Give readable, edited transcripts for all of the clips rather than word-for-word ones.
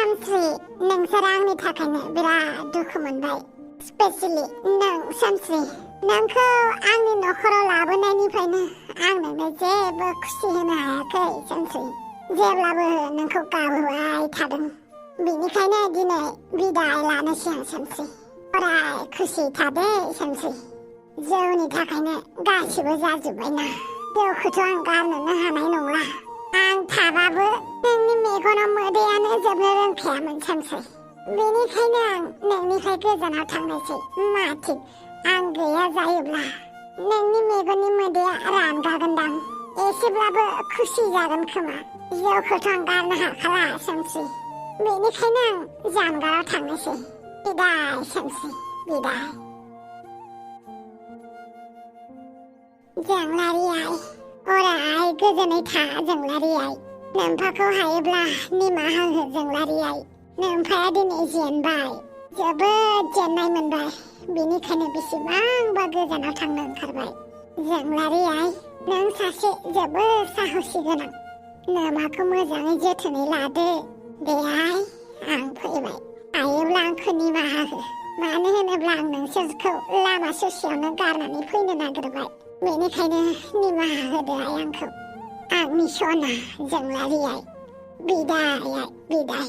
सामस्रि नोंसोर आंनि थाखायनो बिराद दुखु मोनबाय स्पेसियेलि नों सामस्रि नोंखौ आंनि नखराव लाबोनायनिफ्रायनो आं नोंनो जेबो खुसि होनो हायाखै सामस्रि जेब्लाबो नोंखौ गाबहोबाय थादों बेनिखायनो दिनै बिदाय लानोसै आं सामस्रि अराय खुसि थादे सामस्रि जौनि थाखायनो गासिबो जाजोब्बायना जौखौथ' आं गारनोनो हानाय नंला आं थाबाबो नोंनि मेगनाव मोदैयानो जोबनो रोंखायामोन सामस्रि बेनिखायनो आं नोंनिफ्राय गोजानाव थांनोसै मा थिग आं गैया जायोब्ला नोंनि मेगननि मोदैया रानगागोनदां एसेब्लाबो खुसि जागोन खोमा जौखौथ' आं गारनो हाखाला सामस्रि बेनिखायनो आं जानगाराव थांनोसै बिदाय सामस्रि बिदाय जोंलारि आइ अराय गोजोनै था जोंलारि आइ नोम्फाखौ हायोब्ला निमाहा हो जोंलारि आइ नोम्फाया दिनै जेनबाय जोबोद जेननाय मोनबाय बेनिखायनो बेसेबांबा गोजानाव थांनो ओंखारबाय जोंलारि आइ नों सासे जोबोद साहसि गोनां नोमाखौ मोजाङै जोथोनै लादो दे आइ आं फैबाय हायोब्ला आंखौ निमाहा हो मानो होनोब्ला आं नोंसोरखौ लामा ससेयावनो गारनानै फैनो नागिरबाय बेनिखायनो निमाहा होदो आइ आंखौ आंनि सना जोंलारि आइ बिदाय आइ बिदाय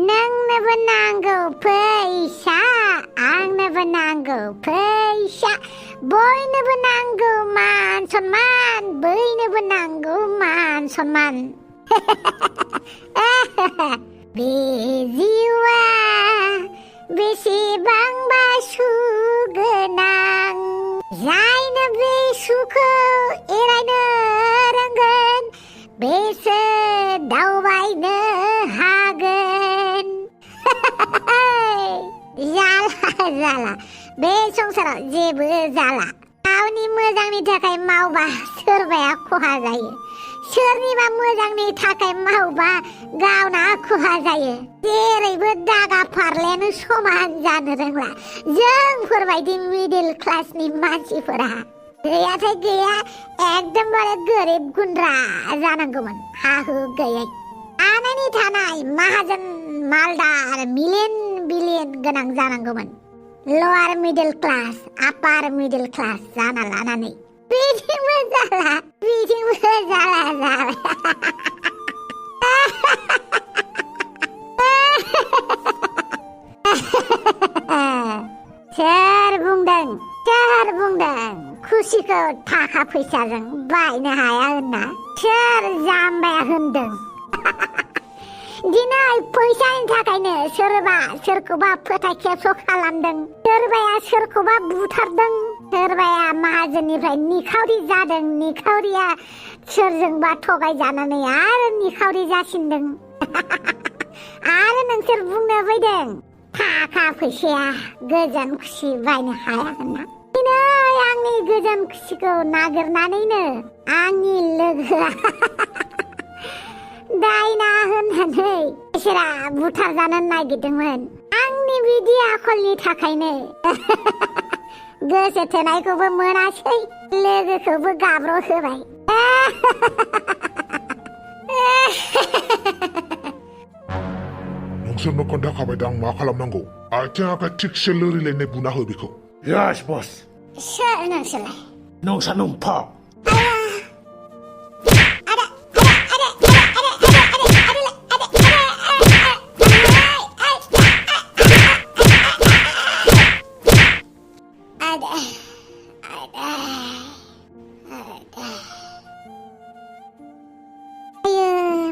नोंनोबो नांगौ फैसा आंनोबो नांगौ फैसा बयनोबो नांगौ मान सन्मान बयनोबो नांगौ मान सन्मान बे जिउआ बेसेबांबा सुगोनां जायनो बे सुखौ एरायनो रोंगोन बेसो दावबायनो हागोन जाला बे संसाराव जेबो जाला गावनि मोजांनि थाखाय मावबा सोरबाया खहा जायो सोरनिबा मोजांनि थाखाय मावबा गावना खहा जायो जेरैबो दागा फारलायानो समान जानो रोंला जोंफोरबायदि मिडिल क्लासनि मानसिफोरा गैयाथाय गैया एकदमबारे गोरिब गुन्द्रा जानांगौमोन हा हु गैयै आनायनि थानाय माहाजोन मालदार मिलियन बिलियन गोनां जानांगौमोन लवार मिडिल क्लास आपार मिडिल क्लास जाना लानानै बिदिबो जाला सोर बुंदों खुसिखौ थाखा फैसाजों बायनो हाया होनना सोर जाम्बाया होनदों दिनै फैसानि थाखायनो सोरबा सोरखौबा फोथाय खेबस' खालामदों सोरबाया सोरखौबा बुथारदों सोरबाया माहाजोननिफ्राय निखावरि जादों निखावरिया सोरजोंबा थगायजानानै आरो निखावरि जासिनदों आरो नोंसोर बुंनो फैदों थाखा फैसाया गोजोन खुसि बायनो हाया होनना दिनै आंनि गोजोन खुसिखौ नागिरनानैनो आंनि लोगोआ दायना होननानै बिसोरा बुथारजानो नागिरदोंमोन आंनि बिदि आखलनि थाखायनो गोसो थोनायखौबो मोनासै लोगोखौबो गाब्र' होबाय नोंसोरनो खोन्थाखाबायदां मा खालामनांगौ आथिं आखाइ थिगसे लोरिलायनाय बुना हो बेखौ Yes, boss. सोर नोंसोरलाय नोंसा नोम्फा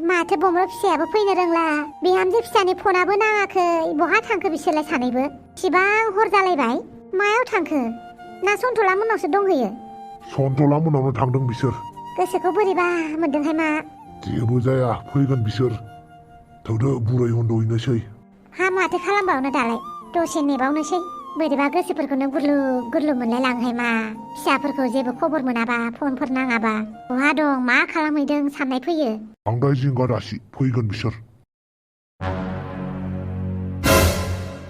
माथो बमब्रा फिसायाबो फैनो रोंला बिहामजो फिसानि फनाबो नाङाखै बहा थांखो बिसोरलाय सानैबो इसिबां हर जालायबाय मायाव थांखो ना सन्थला मोननावसो दंहैयो सन्थला मोनावनो थांदों बिसोर गोसोखौ बोरैबा मोनदोंहाय मा जेबो जाया फैगोन बिसोर थौदो बुरै उन्दुहैनोसै हा माथो खालामबावनो दालाय दसे नेबावनोसै बोरैबा गोसोफोरखौनो गुरलु मोनलाय लाङोहाय मा फिसाफोरखौ जेबो खबर मोनाबा फनफोर नाङाबा बहा दं मा खालामहैदों साननाय फैयो बांद्राय जिंगा दासि फैगोन बिसोर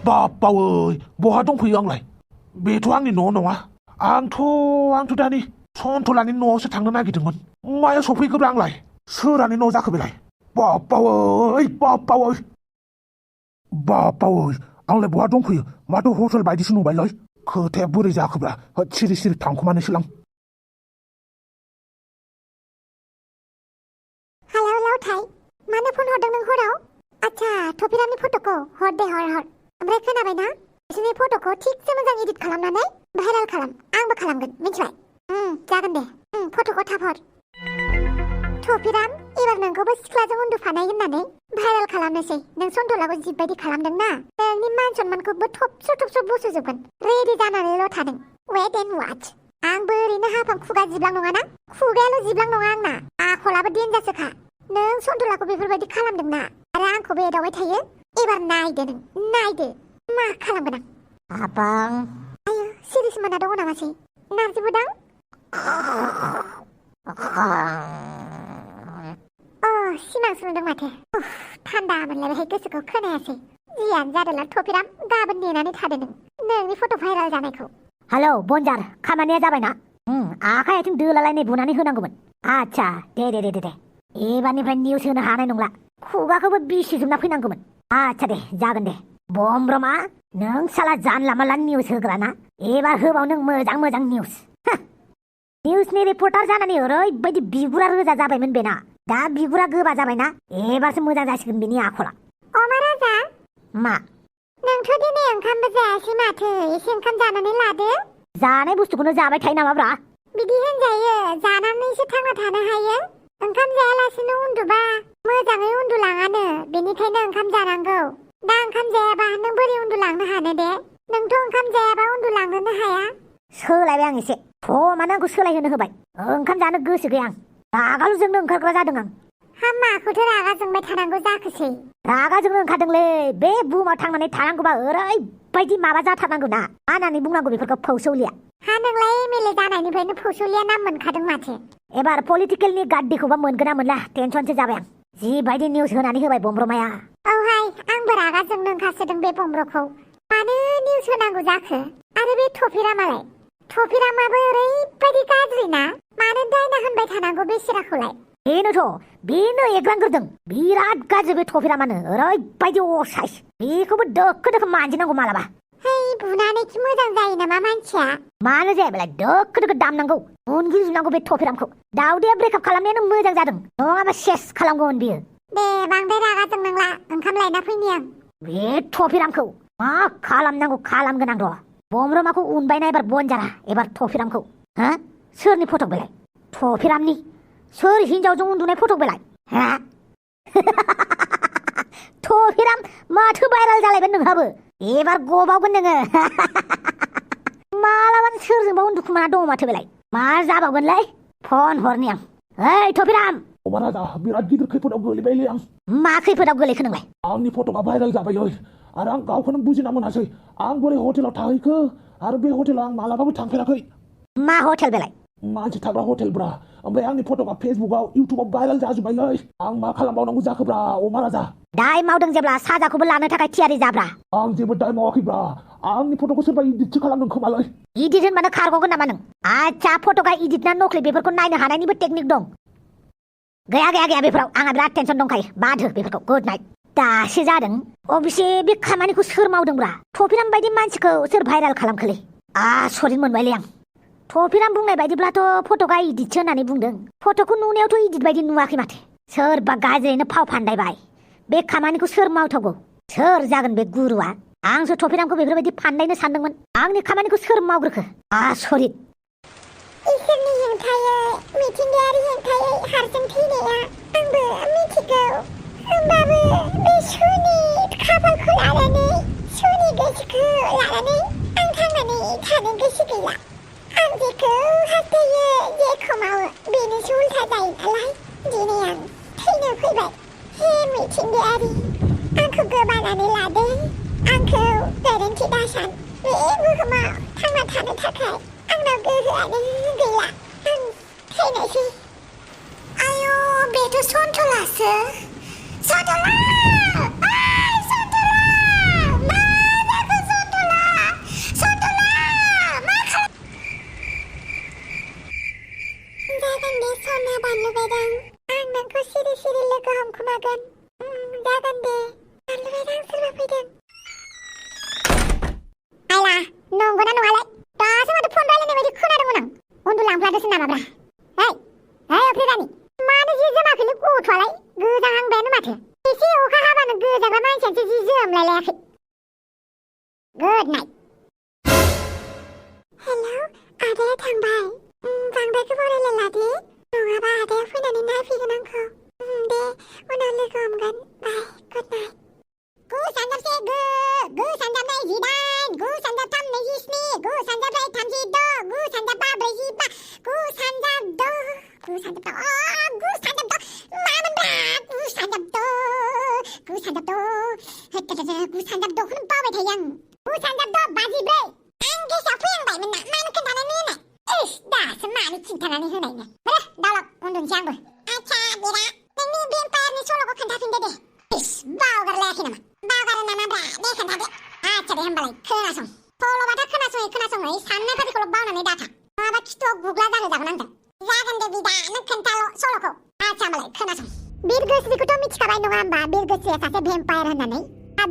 बाप्पावै बहा दंफैयो आंलाय बेथ' आंनि न' नङा आंथ' दानि सन्थलानि न'आवसो थांनो नागिरदोंमोन माया सफैखोब्रा आंलाय सोरानि न' जाखो बेलाय बापावै आंलाय बहा दंफैयो माथो हटेल बायदिसो नुबायलै खोथाया बोरै जाखोब्रा होद सिरि सिरि थांखुमानोसैलां हेलौ लावथाय मानो फन हरदों नों हराव आच्छा थफिरामनि फट'खौ हर दे हर ओमफ्राय खोनाबायना बिसोरनि फट'खौ थिगसे मोजां एडिट खालामनानै भाइरेल खालाम आंबो खालामगोन मिथिबाय जागोन दे फट'खौ थाब हर थफिराम एबार नोंखौबो सिख्लाजों उन्दुफानाय होननानै भाइरेल खालामनोसै नों सन्थलाखौ जिबायदि खालामदोंना नोंनि मान सन्मानखौबो थबस्र' बस'जोबगोन रेडि जानानैल' थादों वेट एन्ड वाच आंबो ओरैनो हाफां खुगा जिब्लां नङाना खुगायाल' जिब्लां नङा आंना आखलाबो देनजारसोखा नों सन्थलाखौ बेफोरबायदि खालामदोंना आरो आंखौबो एदावबाय थायो एबार नायदो मा खालामगोन आं आबां आयो सिरिस मोना दङ नामासै नारजिबोदां सिमांसो नुदों माथो थान्दा मोनलायबाय गोसोखौ खोनायासै जियानो जादोंला थफिराम गाबोन नेनानै थादो नोंनि फट' भाइरेल जानायखौ हेलौ बनजार खामानिया जाबायना आखाइ आथिं दोलालायनाय बुनानै होनांगौमोन आच्छा दे एबारनिफ्राय निउस होनो हानाय नंला खुगाखौबो बिसिजोबना फैनांगौमोन आच्छा दे जागोन दे बमब्रमा नों साला जानला मानला निउस होग्राना एबार होबाव नों मोजां निउस निउसनि रिपर्टार जानानै ओरैबायदि बिगुरा रोजा जाबायमोन बेना दा बिगुरा गोबा जाबायना एबारसो मोजां जासिगोन बिनि आखला अमा राजा मा नोंथ' दिनै ओंखामबो जायासै माथो एसे ओंखाम जानानै लादो जानाय बुस्थुखौनो जाबाय थायो नामाब्रा बिदि होनजायो जानानैसो थांना थानो हायो ओंखाम जायालासेनो उन्दुबा मोजाङै उन्दुलाङानो बेनिखायनो ओंखाम जानांगौ दा ओंखाम जायाबा नों बोरै उन्दुलांनो हानो दे नोंथ' ओंखाम जायाबा उन्दुलांनोनो हाया सोलायबाय आं एसे मानो आंखौ सोलायहोनो होबाय ओंखाम जानो गोसो गैया आं रागाल' जोंनो ओंखारग्रा जादों आं माखौथो रागा जोंबाय थानांगौ जाखोसै रागा जोंनो ओंखारदोंलै बे बुहुमाव थांनानै थानांगौबा ओरैबायदि माबा जाथारनांगौ ना मा होननानै बुंनांगौ बेफोरखौ फौसौलिया नोंलाय एमएलए जानायनिफ्रायनो फौसौलिया नाम मोनखादों माथो एबार पलिटिकेलनि गाड्डिखौबा मोनगोन ना मोनला टेनसनसो जाबाय आं जिबायदि निउस होनानै होबाय बमब्रमाया औहाय आंबो रागा जोंनो ओंखारसोदों बे बमब्रखौ मानो निउस होनांगौ जाखो आरो बे थफिरामाबो ओरैबायदि गाज्रि ना मानो दायना होनबाय थानांगौ बेसेराखौलाय बेनो एग्रांग्रोदों बिराद गाज्रि बे थफिरामानो ओरैबायदि असाइस बेखौबो दोखो मानजिनांगौ मालाबा बुनानै खि मोजां जायो नामा मानसिया मानो जाया बेलाय दोखो दामनांगौ उनगिजुनांगौ बे थफिरामखौ दाउदैया ब्रेकआप खालामनायानो मोजां जादों नङाबा सेस खालामगौमोन बियो दे बांद्राय रागा जोंनांला ओंखाम लायना फैनि आं बे थफिरामखौ मा खालामनांगौ खालामगोन आं र' बमब्रमाखौ उनबायना एबार बनजारा एबार थफिरामखौ सोरनि फटक बेलाय थफिरामनि सोर हिन्जावजों उन्दुनाय फटक बेलाय थफिराम माथो भाइरेल जालायबाय नोंहाबो एबार गबावगोन नोङो मालाबानो सोरजोंबा उन्दुखुमाना दङ माथो बेलाय मा जाबावगोनलाय फन हरनि आं ओइ थफिराम अमा राजा बिराद गिदिर खैफोदाव गोलैबायलै आं मा खैफोदाव गोलैखो नोंलाय आंनि फट'आ भाइरेल जाबायलै आरो आं गावखौनो बुजिना मोनासै आं बोरै हटेलाव थाहैखो आरो बे हटेलाव आं मालाबाबो थांफेराखै मा हटेल बेलाय मानसि थाग्रा हटेल ब्रा ओमफ्राय आंनि फट'आ फेसबुकआव इउटुबाव भाइरेल जाजोब्बायलै आं मा खालामबावनांगौ जाखोब्रा अमा राजा दाय मावदों जेब्ला साजाखौबो लानो थाखाय थियारि जाब्रा आं जेबो दाय मावाखैब्रा आंनि फट'खौ सोरबा इडिटसो खालामदों खोमालै इडिट होनबानो खारग'गोन नामा नों आच्छा फट'आ इडिट ना नख्लि बेफोरखौ नायनो हानायनिबो टेकनिक दं गैया बेफोराव आंहा बिराद टेनसन दंखायो बाद हो बेफोरखौ गुड नाइट दासो जादों अबेसे बे खामानिखौ सोर मावदोंब्रा थफिराम बायदि मानसिखौ सोर भाइरेल खालामखोलै आसरित मोनबायलै आं थफिराम बुंनाय बायदिब्लाथ' फट'आ इडिटसो होननानै बुंदों फट'खौ नुनायावथ' इडिट बायदि नुवाखै माथो सोरबा गाज्रियैनो फाव फान्दायबाय बे खामानिखौ सोर मावथावगौ सोर जागोन बे गुरुआ आंसो थफिरामखौ बेफोरबायदि फान्दायनो सानदोंमोन आंनि खामानिखौ सोर मावग्रोखो आसरित इसोरनि हेंथायै मिथिंगायारि हेंथायै हारसिं थैनाया आंबो मिथिगौ होमबाबो बे सुनि खाफालखौ लानानै सुनि गोसोखौ लानानै आं थांनानै थानो गोसो गैला आं जेखौ हास्थायो जेखौ मावो बेनोसो उल्था जायो नालाय दिनै आं थैनो फैबाय हे मिथिंगायारि आंखौ गोबानानै लादों आंखौ गोरोन्थि दासान बे बुहुमाव थांना थानो थाखाय आंनाव गोहोआनो गैला आं थैनोसै आयौ बेथ' सन्थलासो सन्थला मा जाखो सन्थला मा जागोन दे सना बानलु बायदां आं नोंखौ सिरि सिरि लोगो हमखुमागोन जागोन दे बानलु बायदां सोरबा फैदों आइला नंगौना नङालाय दासो माथो फन रायलायनाय बायदि खोनादोंमोन आं उन्दुलांफ्लादोंसो नामाब्रा अफ्रिरानि मानो जि जोमाखैलै गथ'आलाय गोजांहांबायानो माथो एसे अखा हाबानो गोजांग्रा मानसियासो जि जोमलायलायाखै गुड नाइट हेलौ आदाया थांबाय बांद्राय गोबाव रायलायला दे नङाबा आदाया फैनानै नायफैगोन आंखौ दे उनाव लोगो हमगोन बाय गुड नाइट गु सानजाबसे गु सानजाब नैजिदाइन गु सानजाब थाम नैजिस्नि गु सानजाब ब्रै 36 गु सानजाब बा 45 गु सानजाब द' गु सानजाब मामोनब्रा गु सानजाब द'खौनो बावबाय थायो आं गु सानजाब द' 53 आं गेसाव फैहांबायमोन ना मानो खोन्थानानै होनाय इस दासो मानो खिन्थानानै होनायनो दावलाव उन्दुनोसै आंबो आच्छा बेरा नोंनि भेम्पायारनि सल'खौ खोन्थाफिनदो दे इस बावगारलायाखै नामा बावगारो नामाब्रा दे खोन्थादो आच्छा दे होमबालाय खोनासं सल'बाथा खोनासङै साननाय फारिखौल' बावनानै दाथा नङाबा खिथुआव गुग्ला जागोन आंजों जागोन दे बिदा नों खोन्थाल' सल'खौ आच्छा होमबालाय खोनासं बिरगोस्रिखौथ' मिथिखाबाय नङा होमबा बिरगोस्रिया सासे भेम्पायार होननानै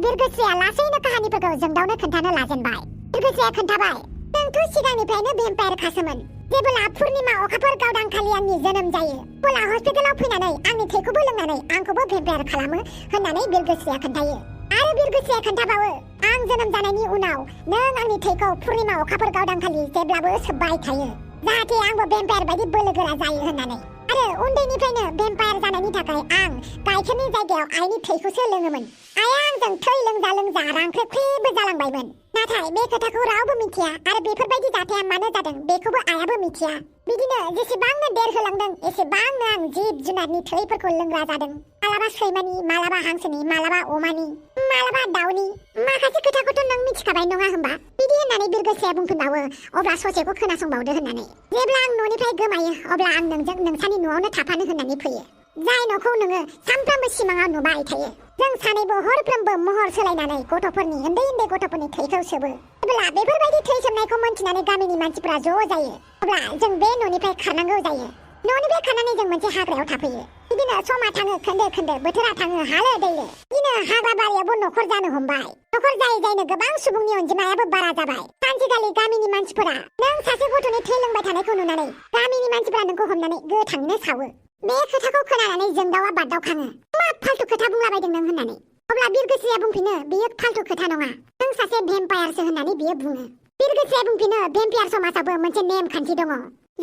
बिरगोस्रिया लासैनो काहानिफोरखौ जोंदावनो खोन्थानो लाजेनबाय बिरगोस्रिया खोन्थाबाय जोंथ' सिगांनिफ्रायनो भेम्पायारखासोमोन जेब्ला पुर्निमा अखाफोर गावदांखालि आंनि जोनोम जायो अब्ला हस्पिटालाव फैनानै आंनि थैखौबो लोंनानै आंखौबो भेम्पायार खालामो होननानै बिरगोस्रिया खोन्थायो आरो बिरगोस्रिया खोन्थाबावो आं जोनोम जानायनि उनाव नों आंनि थैखौ पुर्निमा अखाफोर गावदांखालि जेब्लाबो सोबबाय थायो जाहाथे आंबो भेम्पायार बायदि बोलोगोरा जायो होननानै आरो उन्दैनिफ्रायनो भेम्पायार जानायनि थाखाय आं गाइखेरनि जायगायाव आइनि थैखौसो लोङोमोन आइया आंजों थै लोंजा रांख्रेख्रेबो जालांबायमोन नाथाय बे खोथाखौ रावबो मिथिया आरो बेफोरबायदि जाथाया मानो जादों बेखौबो आइयाबो मिथिया बिदिनो जेसेबांनो देरहोलांदों एसेबांनो आं जिब जुनारनि थैफोरखौ लोंग्रा जादों मालाबा सैमानि मालाबा हांसोनि मालाबा अमानि मालाबा दाउनि माखासे खोथाखौथ' नों मिथिखाबाय नङा होमबा बिदि होननानै बिरगोस्रिया बुंफिनबावो अब्ला ससेखौ खोनासंबावदो होननानै जेब्ला आं न'निफ्राय गोमायो अब्ला आं नोंजों नोंसानि न'आवनो थाफानो होननानै फैयो जाय न'खौ नोङो सानफ्रामबो सिमाङाव नुबाय थायो जों सानैबो हरफ्रोमबो महर सोलायनानै गथ'फोरनि उन्दै गथ'फोरनि थैखौ सोबो अब्ला बेफोरबायदि थै सोबनायखौ मोनथिनानै गामिनि मानसिफोरा ज' जायो अब्ला जों बे न'निफ्राय खारनांगौ जायो न'निफ्राय खारनानै जों मोनसे हाग्रायाव थाफैयो बिदिनो समा थाङो खोन्दो बोथोरा थाङो हालो दैलो बिदिनो हाग्रा बारियावबो न'खर जानो हमबाय न'खर जायैनो गोबां सुबुंनि अनजिमायाबो बारा जाबाय सानसेखालि गामिनि मानसिफोरा नों सासे गथ'नि थै लोंबाय थानायखौ नुनानै गामिनि मानसिफोरा नोंखौ हमनानै गोथाङैनो सावो बे खोथाखौ खोनानानै जोंदावा बादावखाङो मा फाल्तु खोथा बुंलाबायदों नों होननानै अब्ला बिरगोस्रिया बुंफिनो बियो फाल्तु खोथा नङा नों सासे भेम्पायारसो होननानै बियो बुङो बिरगोस्रिया बुंफिनो भेम्पायार समाजावबो मोनसे नेम खान्थि दङ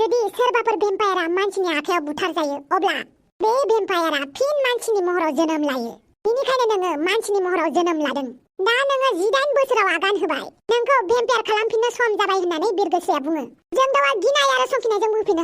जुदि सोरबाफोर भेम्पायारा मानसिनि आखायाव बुथार जायो अब्ला बे भेम्पायारा फिन मानसिनि महराव जोनोम लायो बेनिखायनो नोङो मानसिनि महराव जोनोम लादों दा नोङो 19 बोसोराव आगान होबाय नोंखौ भेम्पायार खालामफिननो सम जाबाय होननानै बिरगोस्रिया बुङो जोंदावा गिनाय आरो संखिनायजों बुंफिनो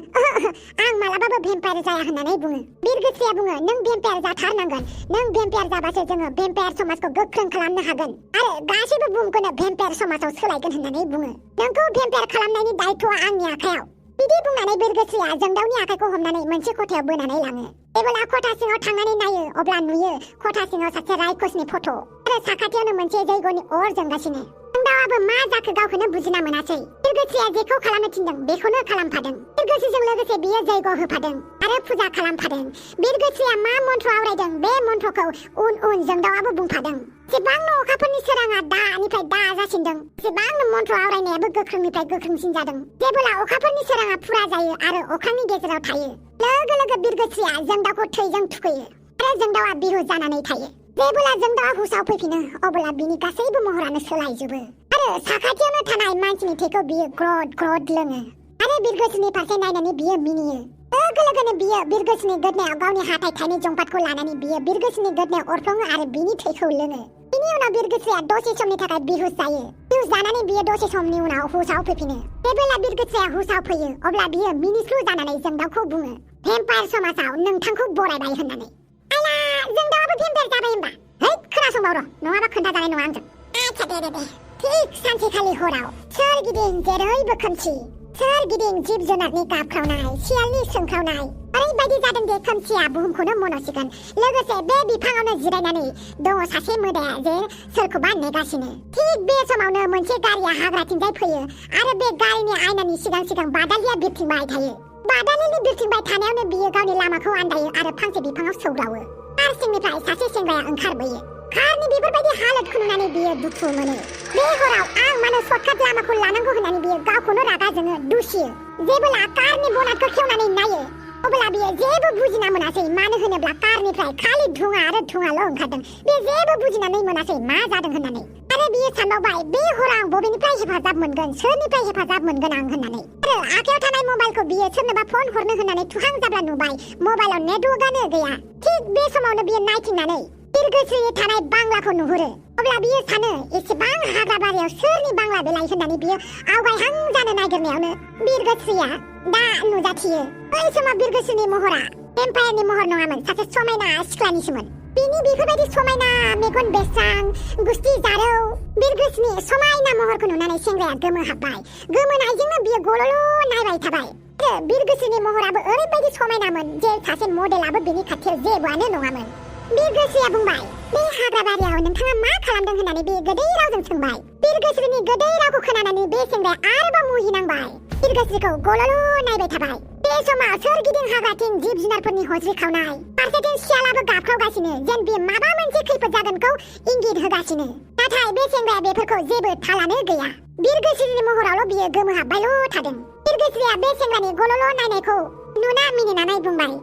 आं मालाबाबो भेम्पायार जाया होननानै बुङो बिरगोस्रिया बुङो नों भेम्पायार जाथारनांगोन नों भेम्पायार जाबासो जोङो भेम्पायार समाजखौ गोख्रों खालामनो हागोन आरो गासैबो बुहुमखौनो भेम्पायार समाजाव सोलायगोन होननानै बुङो नोंखौ भेम्पायार खालामनायनि दायित्वआ आंनि आखायाव बिदि बुंनानै बिरगोस्रिया जोंदावनि आखाइखौ हमनानै मोनसे खथायाव बोनानै लाङो जेब्ला खथा सिङाव थांनानै नायो अब्ला नुयो खथा सिङाव सासे रायखसनि फट' आरो साखाथियावनो मोनसे जैग'नि अर जोंगासिनो जोंदावाबो मा जाखो गावखौनो बुजिना मोनासै बिरगोस्रिया जेखौ खालामनो थिनदों बेखौनो खालामफादों बिरगोस्रिजों लोगोसे बियो जैग' होफादों आरो फुजा खालामफादों बिरगोस्रिया मा मन्त्र आवरायदों बे मन्त्रखौ उन जोंदावाबो बुंफादों जेसेबांनो अखाफोरनि सोराङा दानिफ्राय दा जासिनदों एसेबांनो मन्त्र आवरायनायाबो गोख्रोंनिफ्राय गोख्रोंसिन जादों जेब्ला अखाफोरनि सोराङा फुरा जायो आरो अख्रांनि गेजेराव थायो लोगो बिरगोस्रिया जोंदावखौ थैजों थुखैयो आरो जोंदावा बिहु जानानै थायो जेब्ला जोंदावा हुसाव फैफिनो अब्ला बिनि गासैबो महरानो सोलायजोबो आरो साखाथियावनो थानाय मानसिनि थैखौ बियो ग्रद लोङो आरो बिरगोस्रिनि फारसे नायनानै बियो मिनियो लोगोनो बियो बिरगोस्रिनि गोदनायाव गावनि हाथाय थाइनै जंफाटखौ लानानै बियो बिरगोस्रिनि गोदनायाव अरफ्लङो आरो बिनि थैखौ लोङो बिनि उनाव बिरगोस्रिया दसे समनि थाखाय बिहुस जायो बिहुस जानानै बियो दसे समनि उनाव हुसाव फैफिनो जेब्ला बिरगोस्रिया हुसाव फैयो अब्ला बियो मिनिस्लु जानानै जोंदावखौ बुङो भेम्पायार समाजाव नोंथांखौ बरायबाय होननानै आला जोंदावाबो भेम्पायार जाबाय होनबा है खोनासंबाव र' नङाबा खोन्थाजानाय नङा आंजों आच्छा दे थिक सानसेखालि हराव सोरगिदिं जेरैबो खोमसि सोरगिदिं जिब जुनारनि गाबख्रावनाय सियालनि सोंख्रावनाय ओरैबायदि जादों दे खोमसिया बुहुमखौनो मन'सिगोन लोगोसे बे बिफाङावनो जिरायनानै दङ सासे मोदाया जे सोरखौबा नेगासिनो थिक बे समावनो मोनसे गारिया हाग्राथिंजाय फैयो आरो बे गारिनि आयनानि सिगां बादालिया बिरथिंबाय थायो बादालिनि बिरथिंबाय थानायावनो बियो गावनि लामाखौ आन्दायो आरो फांसे बिफाङाव सौदावो। कार सिंनिफ्राय सासे सेंग्राया ओंखारबोयो। कारनि बेफोरबायदि हालोदखौ नुनानै बियो दुखु मोनो। बे हराव आं मानो सर्टकाट लामाखौ लानांगौ होननानै बियो गावखौनो रागा जोङो, दुसियो। जेब्ला कारनि बनाटखौ खेवनानै नायो अब्ला बियो जेबो बुजिना मोनासै। मानो होनोब्ला कारनिफ्राय खालि धुङा आरो धुङाल' ओंखारदों। बे जेबो बुजिनानै मोनासै मा जादों होननानै। आरो बियो सानबावबाय बे हराव आं बबेनिफ्राय हेफाजाब मोनगोन, सोरनिफ्राय हेफाजाब मोनगोन आं होननानै। आरो आखायाव थानाय मबाइलखौ बियो सोरनोबा फन हरनो होननानै थुहां जाब्ला नुबाय मबाइलाव नेटवर्कआनो गैया। थिग बे समावनो बियो नायथिंनानै बिरगोस्रिनि थानाय बांलाखौ नुहुरो। अब्ला बियो सानो एसेबां हाग्राबारियाव सोरनि बांला बेलाय होननानै बियो आवगायहां जानो नागिरनायावनो बिरगोस्रिया दा नुजाथियो। बै समाव बिरगोस्रिनि महरा एम्पायारनि महर नङामोन, सासे समायना सिख्लानिसोमोन। बिनि बेफोरबायदि समायना मेगन बेरस्रां, गुस्थि जारौ बिरगोस्रिनि समायना महरखौ नुनानै सेंग्राया गोमोहाबबाय। गोमोनायजोंनो बियो गल'ल' नायबाय थाबाय। आरो बिरगोस्रिनि महराबो ओरैबायदि समायनामोन जे सासे मडेलाबो बिनि खाथियाव जेबोआनो नङामोन। बिरगोस्रिया बुंबाय, बे हाग्राबारियाव नोंथाङा मा खालामदों होननानै बे गोदै रावजों सोंबाय। बिरगोस्रिनि गोदै रावखौ खोनानानै बे सेंग्राया आरोबाव मुहिनांबाय। बिरगोस्रिखौ गल'ल' नायबाय थाबाय। बे समाव सोरगिदिं हाग्राथिं जिब जुनारफोरनि हज्रिखावनाय, फारसेथिं सियालाबो गाबख्रावगासिनो जेन बे माबा मोनसे खैफोद जागोनखौ इंगित होगासिनो। नाथाय बे सेंग्राया बेफोरखौ जेबो थालानो गैया। बिरगोस्रिनि महरावल' बियो गोमोहाबबायल' थादों। बिरगोस्रिया बे सेंग्रानि गल'ल' नायनायखौ नुना मिनिनानै बुंबाय,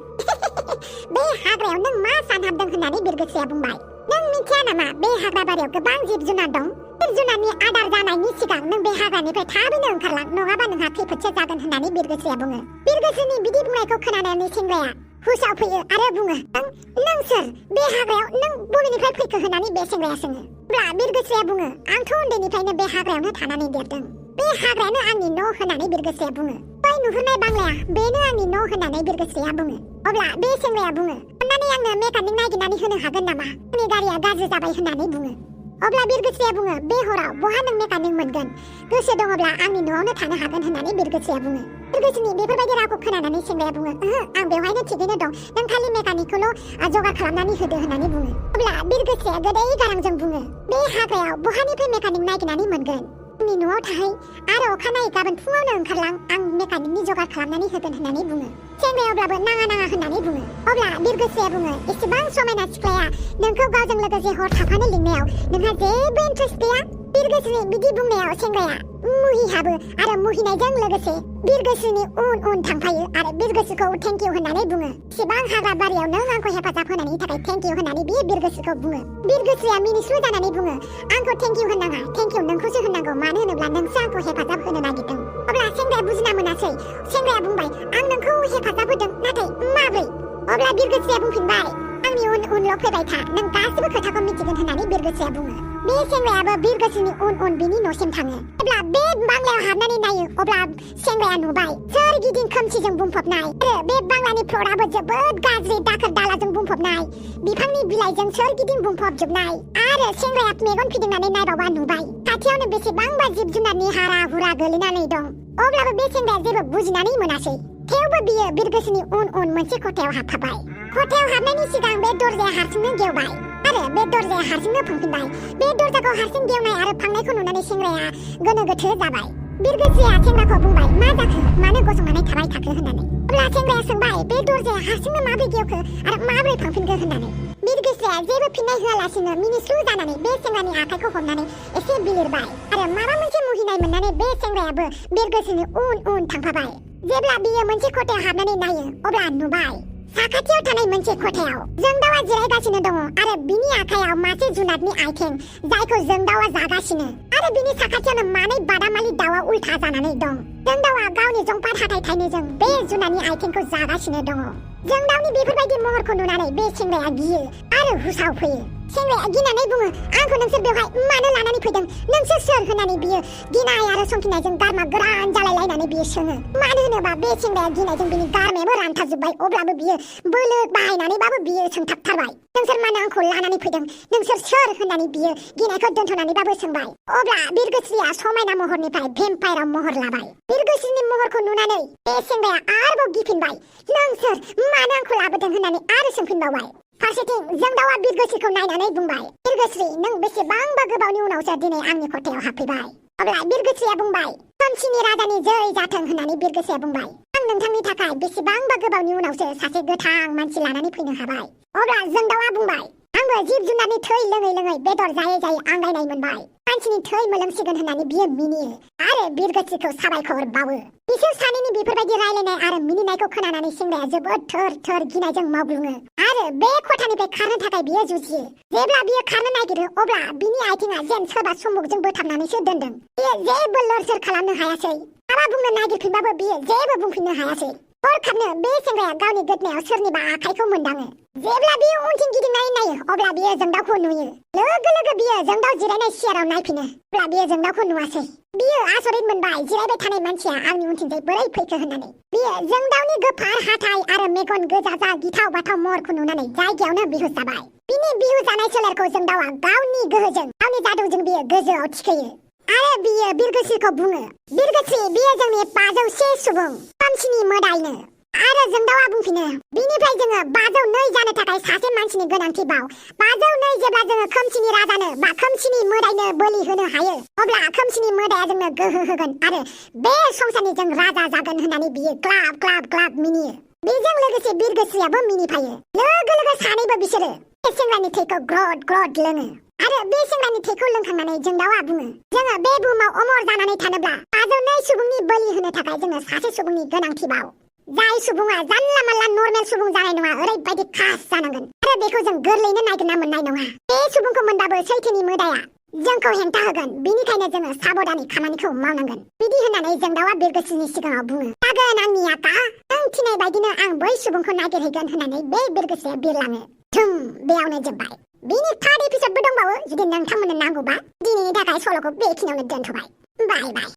बे हाग्रायाव नों मा सानहाबदों होननानै बिरगोस्रिया बुंबाय। नों मिथिया नामा बे हाग्राबारियाव गोबां जिब जुनार दं? जिब जुनारनि आदार जानायनि सिगां नों बे हाग्रानिफ्राय थाबैनो ओंखारलां, नङाबा नोंहा खैफोदसो जागोन होननानै बिरगोस्रिया बुङो। बिरगोस्रिनि बिदि बुंनायखौ खोनानानै सेंग्राया हुसाव फैयो आरो बुङो, नों सोर? बे हाग्रायाव नों बबेनिफ्राय फैखो होननानै बे सेंग्राया सोङो। अब्ला बिरगोस्रिया बुङो, आंथ' उन्दैनिफ्रायनो बे हाग्रायावनो थानानै देरदों। बे हाग्रायानो आंनि न' होननानै बिरगोस्रिया बुङो। बै नुहुरनाय बांलाया बेनो आंनि न' होननानै बिरगोस्रिया बुङो। अब्ला बे सेंग्राया बुङो, अन्नानै आंनो मेकानिक नागिरनानै होनो हागोन नामा? आंनि गारिया गाज्रि जाबाय होननानै बुङो। अब्ला बिरगोस्रिया बुङो, बे हराव बहा नों मेकानिक मोनगोन? गोसो दङब्ला आंनि न'आवनो थानो हागोन होननानै बिरगोस्रिया बुङो। बिरगोस्रिनि बेफोरबायदि रावखौ खोनानानै सेंग्राया बुङो, आं बेवहायनो थिगैनो दं, नों खालि मेकानिकखौल' जगार खालामनानै होदो होननानै बुङो। अब्ला बिरगोस्रिया गोदै गारांजों बुङो, बे हाग्रायाव बहानिफ्राय मेकानिक नागिरनानै मोनगोन? आंनि न'आव थाहै आरो अखानायै गाबोन फुङावनो ओंखारलां, आं मेकानिकनि जगार खालामनानै होगोन होननानै बुङो। सेंग्राया अब्लाबो नाङा नाङा होननानै बुङो। अब्ला बिरगोस्रिया बुङो, एसेबां समायना सिख्लाया नोंखौ गावजों लोगोसे हर थाफानो लिंनायाव नोंहा जेबो इन्ट्रेस्ट गैया? बिरगोस्रिनि बिदि बुंनायाव सेंग्राया मुहिहाबो आरो मुहिनायजों लोगोसे बिरगोस्रिनि उन उन थांफायो आरो बिरगोस्रिखौ थेंक इउ होननानै बुङो। एसेबां हाग्राबारियाव नों आंखौ हेफाजाब होनायनि थाखाय थेंक इउ होननानै बियो बिरगोस्रिखौ बुङो। बिरगोस्रिया मिनिस्लु जानानै बुङो, आंखौ थेंक इउ होननाङा, थेंक इउ नोंखौसो होननांगौ, मानो होनोब्ला नोंसो आंखौ हेफाजाब होनो नागिरदों। अब्ला सेंग्राया बुजिना मोनासै। सेंग्राया बुंबाय, आं नोंखौ हेफाजाब होदों, नाथाय माब्रै? अब्ला बिरगोस्रिया बुंफिनबाय, आंनि उन उनल' फैबाय था, नों गासिबो खोथाखौ मिथिगोन होननानै बिरगोस्रिया बुङो। बे सेंग्रायाबो बिरगोस्रिनि उन उन बिनि न'सिम थाङो। जेब्ला बे बांलायाव हाबनानै नायो अब्ला सेंग्राया नुबाय सोरगिदिं खोमसिजों बुंफबनाय आरो बे बांलानि फ्ल'राबो जोबोद गाज्रि दाखोर दालाजों बुंफबनाय, बिफांनि बिलाइजों सोरगिदिं बुंफबजोबनाय। आरो सेंग्राया मेगन फिदिंनानै नायबावबा नुबाय खाथियावनो बेसेबांबा जिब जुनारनि हारा हुरा गोलैनानै दं। अब्लाबो बे सेंग्राया जेबो बुजिनानै मोनासै। थेवबो बियो बिरगोस्रिनि उन उन मोनसे खथायाव हाबफाबाय। खथायाव हाबनायनि सिगां बे दरजाया हारसिंनो गेवबाय आरो बे दरजाया हारसिंनो फांफिनबाय। बे दरजाखौ हारसिं गेवनाय आरो फांनायखौ नुनानै सेंग्राया गोनो गोथो जाबाय। बिरगोस्रिया सेंग्राखौ बुंबाय, मा जाखो, मानो गसंनानै थाबाय थाखो होननानै। अब्ला सेंग्राया सोंबाय, बे दरजाया हारसिंनो माबोरै गेवखो आरो माबोरै फांफिनखो होननानै। बिरगोस्रिया जेबो फिननाय होआलासिनो मिनिस्लु जानानै बे सेंग्रानि आखाइखौ हमनानै एसे बिलिरबाय आरो माबा मोनसे मुहिनाय मोननानै बे सेंग्रायाबो बिरगोस्रिनि उन उन थांफाबाय। जेब्ला बियो मोनसे खथायाव हाबनानै नायो अब्ला नुबाय साखाथियाव थानाय मोनसे खथायाव जोंदावा जिरायगासिनो दङ आरो बिनि आखायाव मासे जुनादनि आइथें जायखौ जोंदावा जागासिनो आरो बिनि साखाथियावनो मानै बादामालि दाउआ उल्था जानानै दं। जोंदावा गावनि जंफार हाथाइ थाइनैजों बे जुनादनि आइथेंखौ जागासिनो दङ। जोंदावनि बेफोरबायदि महरखौ नुनानै बे सेंग्राया गियो आरो हुसाव फैयो। सेंग्राया गिनानै बुङो, आंखौ नोंसोर बेवहाय मानो लानानै फैदों, नोंसोर सोर होननानै बियो गिनाय आरो संखिनायजों गारमा गोरान जालायलायनानै बियो सोङो। मानो होनोबा बे सेंग्राया गिनायजों बिनि गारमायाबो रानथाबजोब्बाय। अब्लाबो बियो बोलो बाहायनानैबाबो बियो सोंथाबथारबाय, नोंसोर मानो आंखौ लानानै फैदों, नोंसोर सोर होननानै बियो गिनायखौ दोनथ'नानैबाबो सोंबाय। अब्ला बिरगोस्रिया समायना महरनिफ्राय भेम्पायराव महर लाबाय। बिरगोस्रिनि महरखौ नुनानै बे सेंग्राया आरोबाव गिफिनबाय, नों सोर, मानो आंखौ लाबोदों होननानै आरो सोंफिनबावबाय। फारसेथिं जोंदावा बिरगोस्रिखौ नायनानै बुंबाय, बिरगोस्रि, नों बेसेबांबा गोबावनि उनावसो दिनै आंनि खथायाव हाबफैबाय। अब्ला बिरगोस्रिया बुंबाय, खोमसिनि राजानि जै जाथों होननानै बिरगोस्रिया बुंबाय, आं नोंथांनि थाखाय बेसेबांबा गोबावनि उनावसो सासे गोथां मानसि लानानै फैनो हाबाय अब्ला जोंदाउआ बुंबाय आंबो जिब जुनारनि थै लोङै लोङै बेदर जायै जायै आंगायनाय मोनबाय मानसिनि थै मोलोमसिगोन होननानै बियो मिनियो आरो बिरगोस्रिखौ साबायखर बावो बिसोर सानैनि बेफोरबायदि रायलायनाय आरो मिनिनायखौ खोनानानै सेंग्राया जोबोद थोर थोर गिनायजों मावग्लुङो आरो बे खथानिफ्राय खारनो थाखाय बियो जुजियो जेब्ला बियो खारनो नागिरो अब्ला बिनि आथिङा जेन सोरबा सम्मुगजों बोथाबनानैसो दोनदों बियो जेबो लोरसोर खालामनो हायासै माबा बुंनो नागिरफिनबाबो बियो जेबो बुंफिननो हायासै हरखाबनो बे सेंग्राया गावनि गोदनायाव सोरनिबा आखाइखौ मोनदाङो जेब्ला बियो उनथिं गिदिंनानै नायो अब्ला बियो जोंदाउखौ नुयो लोगो लोगो बियो जोंदाउ जिरायनाय सियाराव नायफिनो अब्ला बियो जोंदाउखौ नुवासै बियो आसरित मोनबाय जिरायबाय थानाय मानसिया आंनि उनथिंजाय बोरै फैखो होननानै बियो जोंदाउनि गोफार हाथाइ आरो मेगन गोजा जा गिथाव बाथाव महरखौ नुनानै जायगायावनो बिहुस जाबाय बिनि बिहु जानाय सोलेरखौ जोंदाउआ गावनि गोहोजों गावनि जादुजों बियो गोजौआव थिखोयो आरो बियो बिरगोस्रिखौ बुङो बिरगोस्रि बियो जोंनि 500 सुबुं खोमसिनि मोदायनो आरो जोंदाउआ बुंफिनो बिनिफ्राय जोङो 502 जानो थाखाय सासे मानसिनि गोनांथि बाव 502 जेब्ला जोङो खोमसिनि राजानो बा खोमसिनि मोदायनो बोलि होनो हायो अब्ला खोमसिनि मोदाया जोंनो गोहो होगोन आरो बे संसारनि जों राजा जागोन होननानै बियो ग्लाब ग्लाब ग्लाब मिनियो बेजों लोगोसे बिरगोस्रियाबो मिनिफायो लोगो लोगो सानैबो बिसोरो बे सेंग्रानि थैखौ ग्रद ग्रद लोङो आरो बे सेंग्रानि थैखौ लोंखांनानै जोंदाउआ बुङो जोङो बे बुहुमाव अमर जानानै थानोब्ला 502 सुबुंनि बोलि होनो थाखाय जोंनो सासे सुबुंनि गोनांथि बाव जाय सुबुङा जानला मानला नर्मेल सुबुं जानाय नङा ओरैबायदि खास जानांगोन आरो बेखौ जों गोरलैनो नागिरना मोननाय नङा बे सुबुंखौ मोनबाबो सैथोनि मोदाया जोंखौ हेंथा होगोन बिनिखायनो जोङो साबधानै खामानिखौ मावनांगोन बिदि होननानै जोंदाउआ बिरगोस्रिनि सिगाङाव बुङो जागोन आंनि आका नों थिनाय बायदिनो आं बै सुबुंखौ नागिरहैगोन होननानै बे बिरगोस्रिया बिरलाङो थुम बेयावनो जोब्बाय बिनि 3rd एपिसोडबो दंबावो जुदि नोंथांमोननो नांगौबा दिनैनि थाखाय सल'खौ बेखिनियावनो दोनथ'बाय बाय बाय